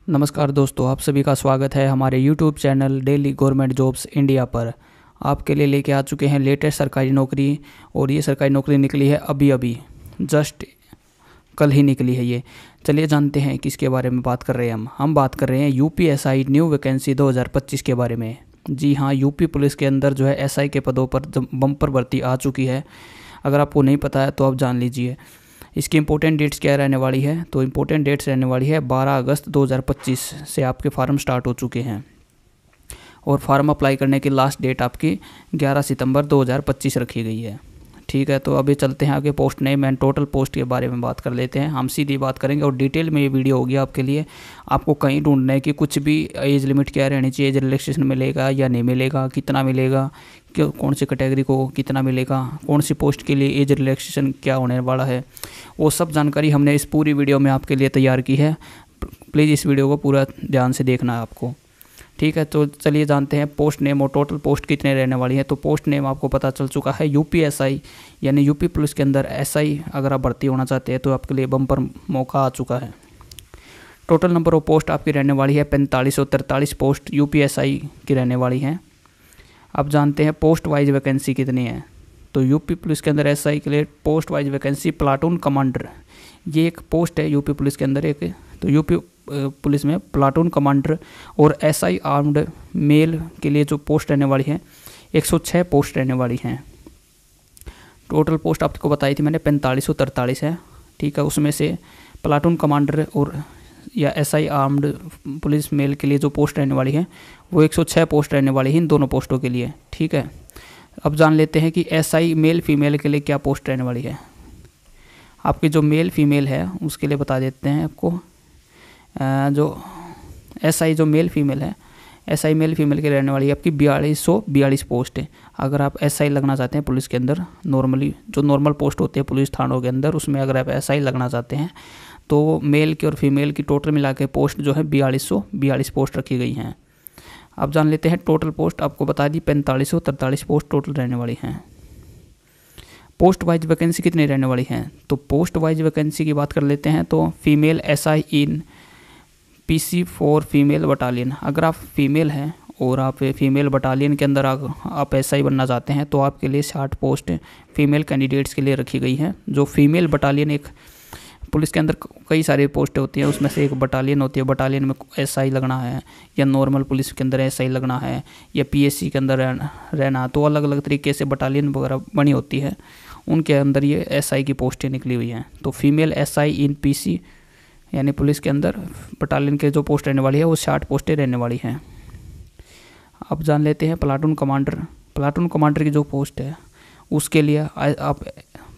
नमस्कार दोस्तों, आप सभी का स्वागत है हमारे YouTube channel daily government jobs India पर। आपके लिए लेके आ चुके हैं लेटेस्ट सरकारी नौकरी। और ये सरकारी नौकरी निकली है अभी जस्ट कल ही निकली है ये। चलिए जानते हैं किसके बारे में बात कर रहे हैं हम बात कर रहे हैं यूपीएसआई न्यू वैकेंसी 2025 के बारे में। जी हाँ, यूपी पुलिस के अंदर जो है एसआई के पदों पर बम्पर भर्ती आ चुकी है। अगर आपको नहीं पता है तो आप जान लीजिए। इसकी इंपॉर्टेंट डेट्स क्या रहने वाली है, तो इंपॉर्टेंट डेट्स रहने वाली है 12 अगस्त 2025 से आपके फार्म स्टार्ट हो चुके हैं। और फार्म अप्लाई करने की लास्ट डेट आपकी 11 सितंबर 2025 रखी गई है। ठीक है, तो अभी चलते हैं आगे post name and total post के बारे में बात कर लेते हैं। हम सीधी बात करेंगे और डिटेल में ये वीडियो होगी आपके लिए। आपको कहीं ढूंढना है कि कुछ भी एज लिमिट क्या रहनी चाहिए, एज रिलैक्सेशन मिलेगा या नहीं मिलेगा, कितना मिलेगा, कौन सी कैटेगरी को कितना मिलेगा, कौन सी पोस्ट के लिए एज रिलैक्सेशन क्या होने वाला है, वो सब जानकारी हमने इस पूरी वीडियो में आपके लिए तैयार की है। प्लीज़ इस वीडियो को पूरा ध्यान से देखना है आपको। ठीक है, तो चलिए जानते हैं पोस्ट नेम और टोटल पोस्ट कितने रहने वाली है। तो पोस्ट नेम आपको पता चल चुका है यूपीएसआई, यानी यूपी पुलिस के अंदर एसआई अगर आप भर्ती होना चाहते हैं तो आपके लिए बम्पर मौका आ चुका है। टोटल नंबर ऑफ पोस्ट आपकी रहने वाली है 4543 पोस्ट यूपीएसआई की रहने वाली हैं। अब जानते हैं पोस्ट वाइज वैकेंसी कितनी है। तो यूपी पुलिस के अंदर एसआई के लिए post wise vacancy platoon commander, ये एक पोस्ट है यूपी पुलिस के अंदर एक। तो यूपी पुलिस में प्लाटून कमांडर और एसआई आर्म्ड मेल के लिए जो पोस्ट रहने वाली है 106 पोस्ट रहने वाली हैं। टोटल पोस्ट आपको बताई थी मैंने 4543 है। ठीक है, उसमें से प्लाटून कमांडर और या एसआई आर्म्ड पुलिस मेल के लिए जो पोस्ट रहने वाली है वो 106 पोस्ट रहने वाली है इन दोनों पोस्टों के लिए। ठीक है, अब जान लेते हैं कि एसआई मेल फीमेल के लिए क्या पोस्ट रहने वाली है। आपकी जो मेल फीमेल है उसके लिए बता देते हैं आपको। जो एसआई जो मेल फीमेल है, एसआई मेल फीमेल की रहने वाली है आपकी 4242 पोस्ट है। अगर आप एसआई लगना चाहते हैं पुलिस के अंदर, नॉर्मली जो नॉर्मल पोस्ट होती है पुलिस थानों के अंदर, उसमें अगर आप एसआई लगना चाहते हैं तो मेल की और फीमेल की टोटल मिला के पोस्ट जो है 4242 पोस्ट रखी गई हैं। अब जान लेते हैं टोटल पोस्ट। आपको बता दी 4543 पोस्ट टोटल रहने वाली हैं। पोस्ट वाइज वैकेंसी कितनी रहने वाली हैं, तो पोस्ट वाइज वैकेंसी की बात कर लेते हैं। तो female SI in PC for female battalion, अगर आप फीमेल हैं और आप फीमेल बटालियन के अंदर आप एसआई बनना चाहते हैं तो आपके लिए 60 पोस्ट फीमेल कैंडिडेट्स के लिए रखी गई हैं। जो फीमेल बटालियन, एक पुलिस के अंदर कई सारी पोस्टें होती हैं, उसमें से एक बटालियन होती है। बटालियन में एसआई लगना है या नॉर्मल पुलिस के अंदर एसआई लगना है या पीएससी के अंदर रहना, तो अलग अलग तरीके से बटालियन वगैरह बनी होती है। उनके अंदर ये एसआई की पोस्टें निकली हुई हैं। तो फीमेल एसआई इन पीसी यानी पुलिस के अंदर बटालियन के जो पोस्ट रहने वाली है वो 60 पोस्टें रहने वाली हैं। अब जान लेते हैं प्लाटून कमांडर। प्लाटून कमांडर की जो पोस्ट है उसके लिए आप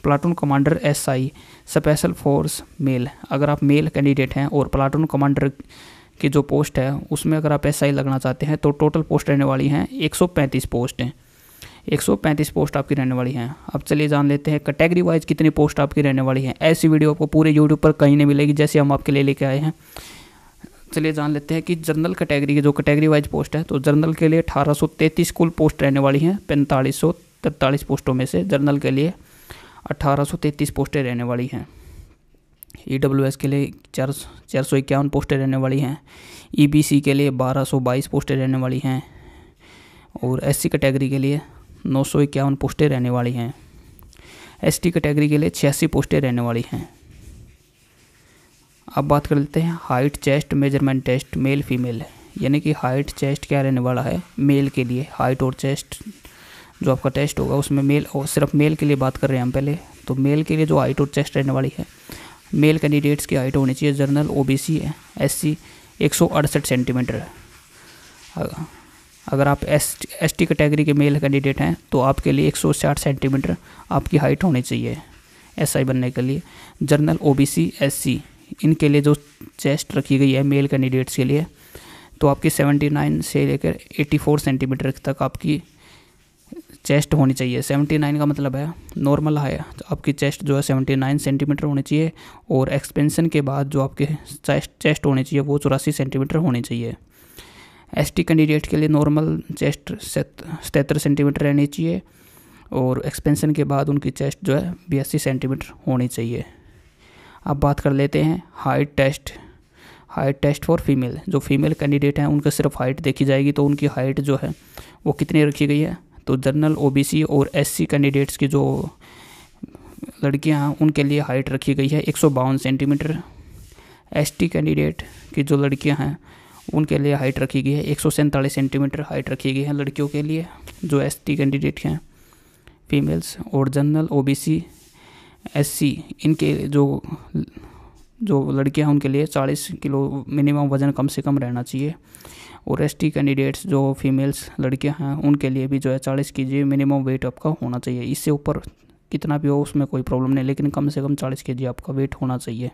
platoon commander SI special force male, अगर आप मेल कैंडिडेट हैं और प्लाटून कमांडर की जो पोस्ट है उसमें अगर आप एसआई लगना चाहते हैं तो टोटल पोस्ट रहने वाली हैं 135 पोस्ट हैं। 135 पोस्ट आपकी रहने वाली हैं। अब चलिए जान लेते हैं कैटेगरी वाइज कितनी पोस्ट आपकी रहने वाली हैं। ऐसी वीडियो आपको पूरे यूट्यूब पर कहीं नहीं मिलेगी जैसे हम आपके लिए लेके आए हैं। चलिए जान लेते हैं कि जनरल कैटेगरी की जो कैटेगरी वाइज पोस्ट है, तो जनरल के लिए 1833 कुल पोस्ट रहने वाली हैं। 4543 पोस्टों में से जनरल के लिए 1833 पोस्टें रहने वाली हैं। ईडब्ल्यूएस के लिए 451 पोस्टें रहने वाली हैं। ईबीसी के लिए 1222 पोस्टें रहने वाली हैं। और एससी कैटेगरी के लिए 951 पोस्टें रहने वाली हैं। एसटी कैटेगरी के लिए 86 पोस्टें रहने वाली हैं। अब बात कर लेते हैं height chest measurement test male female, यानी कि हाइट चेस्ट क्या रहने वाला है मेल के लिए। हाइट और चेस्ट जो आपका टेस्ट होगा उसमें मेल, और सिर्फ मेल के लिए बात कर रहे हैं हम पहले। तो मेल के लिए जो हाइट और चेस्ट रहने वाली है, मेल कैंडिडेट्स की हाइट होनी चाहिए जनरल ओबीसी एससी 168 सेंटीमीटर। अगर आप एसटी कैटेगरी के मेल कैंडिडेट हैं तो आपके लिए 160 सेंटीमीटर आपकी हाइट होनी चाहिए एसआई बनने के लिए। जनरल ओबीसी एससी इनके लिए जो चेस्ट रखी गई है मेल कैंडिडेट्स के लिए, तो आपकी 79 से लेकर 84 सेंटीमीटर तक आपकी चेस्ट होनी चाहिए। 79 का मतलब है नॉर्मल है, तो आपकी चेस्ट जो है 79 सेंटीमीटर होनी चाहिए। और एक्सपेंशन के बाद जो आपके चेस्ट होनी चाहिए वो 84 सेंटीमीटर होनी चाहिए। एसटी कैंडिडेट के लिए नॉर्मल चेस्ट 77 सेंटीमीटर रहनी चाहिए और एक्सपेंशन के बाद उनकी चेस्ट जो है 82 सेंटीमीटर होनी चाहिए। अब बात कर लेते हैं height test height test for female, जो फीमेल कैंडिडेट हैं उनका सिर्फ हाइट देखी जाएगी, तो उनकी हाइट जो है वो कितनी रखी गई है। तो जनरल ओबीसी और एससी कैंडिडेट्स की जो लड़कियां हैं उनके लिए हाइट रखी गई है 152 सेंटीमीटर। एसटी कैंडिडेट की जो लड़कियां हैं उनके लिए हाइट रखी गई है 147 सेंटीमीटर हाइट रखी गई है लड़कियों के लिए, जो एसटी कैंडिडेट हैं फीमेल्स। और जनरल ओबीसी एससी इनके जो लड़कियां हैं उनके लिए 40 किलो मिनिमम वज़न कम से कम रहना चाहिए। और एसटी कैंडिडेट्स जो फीमेल्स लड़कियां हैं उनके लिए भी जो है 40 केजी मिनिमम वेट आपका होना चाहिए। इससे ऊपर कितना भी हो उसमें कोई प्रॉब्लम नहीं, लेकिन कम से कम 40 केजी आपका वेट होना चाहिए।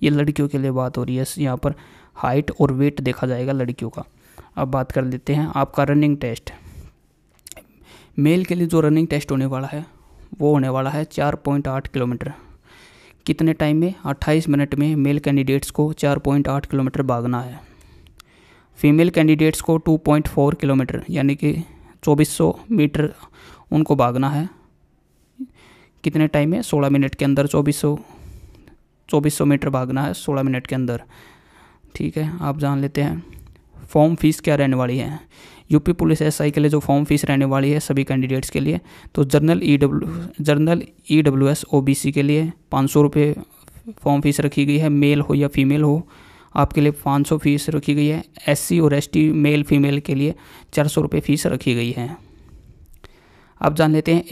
ये लड़कियों के लिए बात हो रही है, यहाँ पर हाइट और वेट देखा जाएगा लड़कियों का। अब बात कर लेते हैं आपका रनिंग टेस्ट। मेल के लिए जो रनिंग टेस्ट होने वाला है वो होने वाला है 4.8 किलोमीटर। कितने टाइम में? 28 मिनट में मेल कैंडिडेट्स को 4.8 किलोमीटर भागना है। फीमेल कैंडिडेट्स को 2.4 किलोमीटर यानी कि 2400 मीटर उनको भागना है। कितने टाइम में? 16 मिनट के अंदर 2400 मीटर भागना है 16 मिनट के अंदर। ठीक है, आप जान लेते हैं फॉर्म फीस क्या रहने वाली है। यूपी पुलिस एसआई के लिए जो फॉर्म फीस रहने वाली है सभी कैंडिडेट्स के लिए, तो जनरल ईडब्ल्यूएस ओबीसी के लिए 500 रुपये फॉर्म फीस रखी गई है, मेल हो या फीमेल हो आपके लिए 500 फीस रखी गई है। एससी और एसटी मेल फीमेल के लिए 400 रुपये फीस रखी गई है। आप जान लेते हैं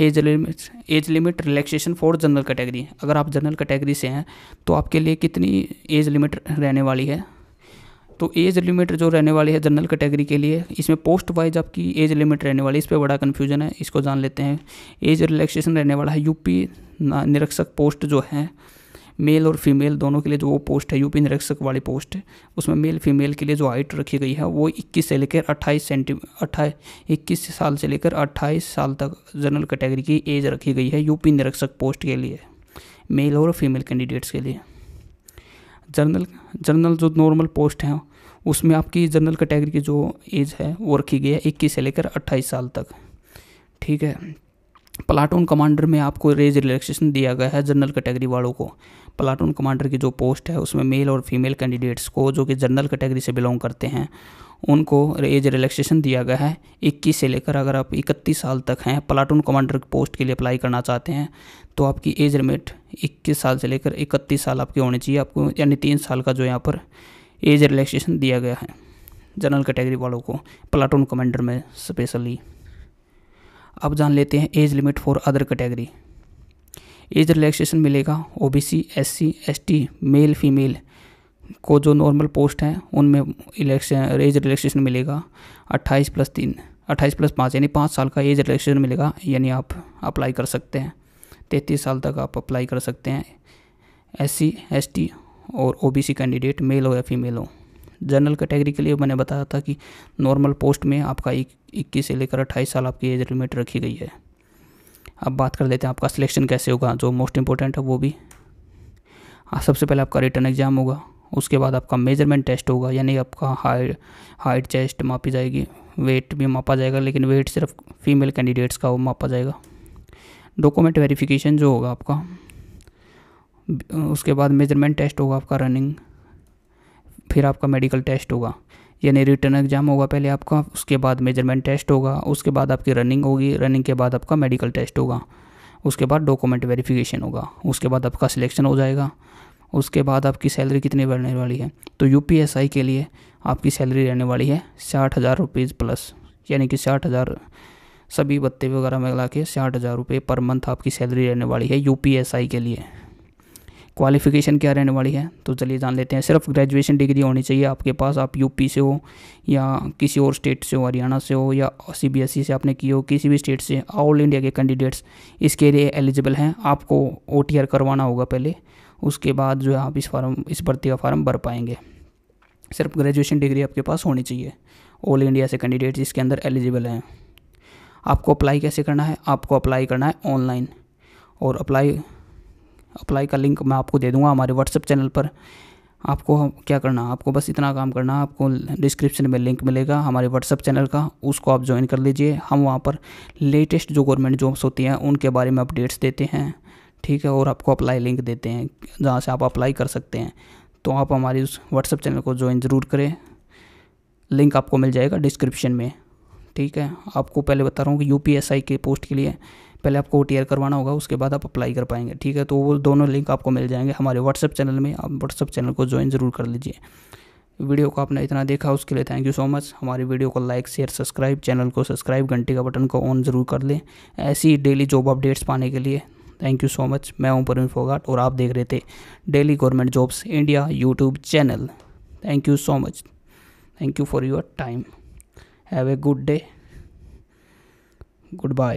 age limit relaxation for general category. अगर आप जनरल कैटेगरी से हैं तो आपके लिए कितनी एज लिमिट रहने वाली है। तो एज लिमिट जो रहने वाली है जनरल कैटेगरी के लिए, इसमें पोस्ट वाइज आपकी एज लिमिट रहने वाली है, इस पर बड़ा कन्फ्यूजन है, इसको जान लेते हैं। एज रिलैक्सेशन रहने वाला है यूपी निरीक्षक पोस्ट जो है मेल और फीमेल दोनों के लिए, जो वो पोस्ट है यूपी निरीक्षक वाली पोस्ट है, उसमें मेल फीमेल के लिए जो हाइट रखी गई है वो 21 से लेकर 21 साल से लेकर 28 साल तक जनरल कैटेगरी की एज रखी गई है यूपी निरीक्षक पोस्ट के लिए, मेल और फीमेल कैंडिडेट्स के लिए। जनरल जो नॉर्मल पोस्ट हैं उसमें आपकी जनरल कैटेगरी की जो एज है वो रखी गई है 21 से लेकर 28 साल तक। ठीक है, प्लाटून कमांडर में आपको एज रिलैक्सेशन दिया गया है जनरल कैटेगरी वालों को। प्लाटून कमांडर की जो पोस्ट है उसमें मेल और फीमेल कैंडिडेट्स को जो कि जनरल कैटेगरी से बिलोंग करते हैं उनको एज रिलैक्सेशन दिया गया है 21 से लेकर, अगर आप 31 साल तक हैं प्लाटून कमांडर पोस्ट के लिए अप्लाई करना चाहते हैं तो आपकी एज लिमिट 21 साल से लेकर 31 साल आपकी होनी चाहिए आपको, यानी 3 साल का जो यहाँ पर एज रिलैक्सेशन दिया गया है जनरल कैटेगरी वालों को प्लाटून कमांडर में स्पेशली। अब जान लेते हैं age limit for other category. Age relaxation मिलेगा OBC SC ST male female को जो नॉर्मल पोस्ट हैं उनमें एज रिलैक्सेशन मिलेगा 28+5 यानी 5 साल का एज रिलैक्सेशन मिलेगा, यानी आप अप्लाई कर सकते हैं 33 साल तक आप अप्लाई कर सकते हैं। एससी एसटी और ओबीसी कैंडिडेट मेल हो या फीमेल हो। जनरल कैटेगरी के लिए मैंने बताया था कि नॉर्मल पोस्ट में आपका 21 से लेकर 28 साल आपकी एज लिमिट रखी गई है। अब बात कर लेते हैं आपका सिलेक्शन कैसे होगा, जो मोस्ट इंपॉर्टेंट है वो भी। सबसे पहले आपका रिटन एग्जाम होगा, उसके बाद आपका मेजरमेंट टेस्ट होगा, यानी आपका हाइट चेस्ट मापी जाएगी, वेट भी मापा जाएगा, लेकिन वेट सिर्फ फीमेल कैंडिडेट्स का वो मापा जाएगा। डॉक्यूमेंट वेरिफिकेशन जो होगा आपका, उसके बाद मेजरमेंट टेस्ट होगा आपका रनिंग, फिर आपका मेडिकल टेस्ट होगा, यानी रिटन एग्जाम होगा पहले आपका, उसके बाद मेजरमेंट टेस्ट होगा, उसके बाद आपकी रनिंग होगी, रनिंग के बाद आपका मेडिकल टेस्ट होगा, उसके बाद डॉक्यूमेंट वेरिफिकेशन होगा, उसके बाद आपका सिलेक्शन हो जाएगा। उसके बाद आपकी सैलरी कितनी बढ़ने वाली है, तो यूपीएसआई के लिए आपकी सैलरी रहने वाली है 60,000 रुपीज़ प्लस, यानी कि 60,000 सभी भत्ते वगैरह मिला के 60,000 रुपये पर मंथ आपकी सैलरी रहने वाली है यूपीएसआई के लिए। क्वालिफ़िकेशन क्या रहने वाली है, तो चलिए जान लेते हैं। सिर्फ ग्रेजुएशन डिग्री होनी चाहिए आपके पास, आप यूपी से हो या किसी और स्टेट से हो, हरियाणा से हो या सीबीएसई से आपने की हो, किसी भी स्टेट से, ऑल इंडिया के कैंडिडेट्स इसके लिए एलिजिबल हैं। आपको ओटीआर करवाना होगा पहले, उसके बाद जो है आप इस भर्ती का फार्म भर पाएंगे। सिर्फ ग्रेजुएशन डिग्री आपके पास होनी चाहिए, ऑल इंडिया से कैंडिडेट्स इसके अंदर एलिजिबल हैं। आपको अप्लाई कैसे करना है, आपको अप्लाई करना है ऑनलाइन, और अप्लाई का लिंक मैं आपको दे दूंगा हमारे व्हाट्सएप चैनल पर। आपको क्या करना है, आपको बस इतना काम करना है, आपको डिस्क्रिप्शन में लिंक मिलेगा हमारे व्हाट्सएप चैनल का, उसको आप ज्वाइन कर लीजिए। हम वहाँ पर लेटेस्ट जो गवर्नमेंट जॉब्स होती हैं उनके बारे में अपडेट्स देते हैं, ठीक है, और आपको अप्लाई लिंक देते हैं जहाँ से आप अप्लाई कर सकते हैं। तो आप हमारी उस व्हाट्सएप चैनल को ज्वाइन ज़रूर करें। लिंक आपको मिल जाएगा डिस्क्रिप्शन में। ठीक है, आपको पहले बता रहा हूँ कि यूपीएसआई के पोस्ट के लिए पहले आपको OTR करवाना होगा, उसके बाद आप अप्लाई कर पाएंगे। ठीक है, तो वो दोनों लिंक आपको मिल जाएंगे हमारे व्हाट्सएप चैनल में। आप व्हाट्सएप चैनल को ज्वाइन ज़रूर कर लीजिए। वीडियो को आपने इतना देखा उसके लिए थैंक यू सो मच। हमारी वीडियो को लाइक शेयर सब्सक्राइब, चैनल को सब्सक्राइब, घंटी का बटन को ऑन ज़रूर कर लें ऐसी डेली जॉब अपडेट्स पाने के लिए। Thank you so much. मैं हूं परवीन फोगाट और आप देख रहे थे daily government jobs India YouTube channel. Thank you so much. Thank you for your time. Have a good day. Good bye.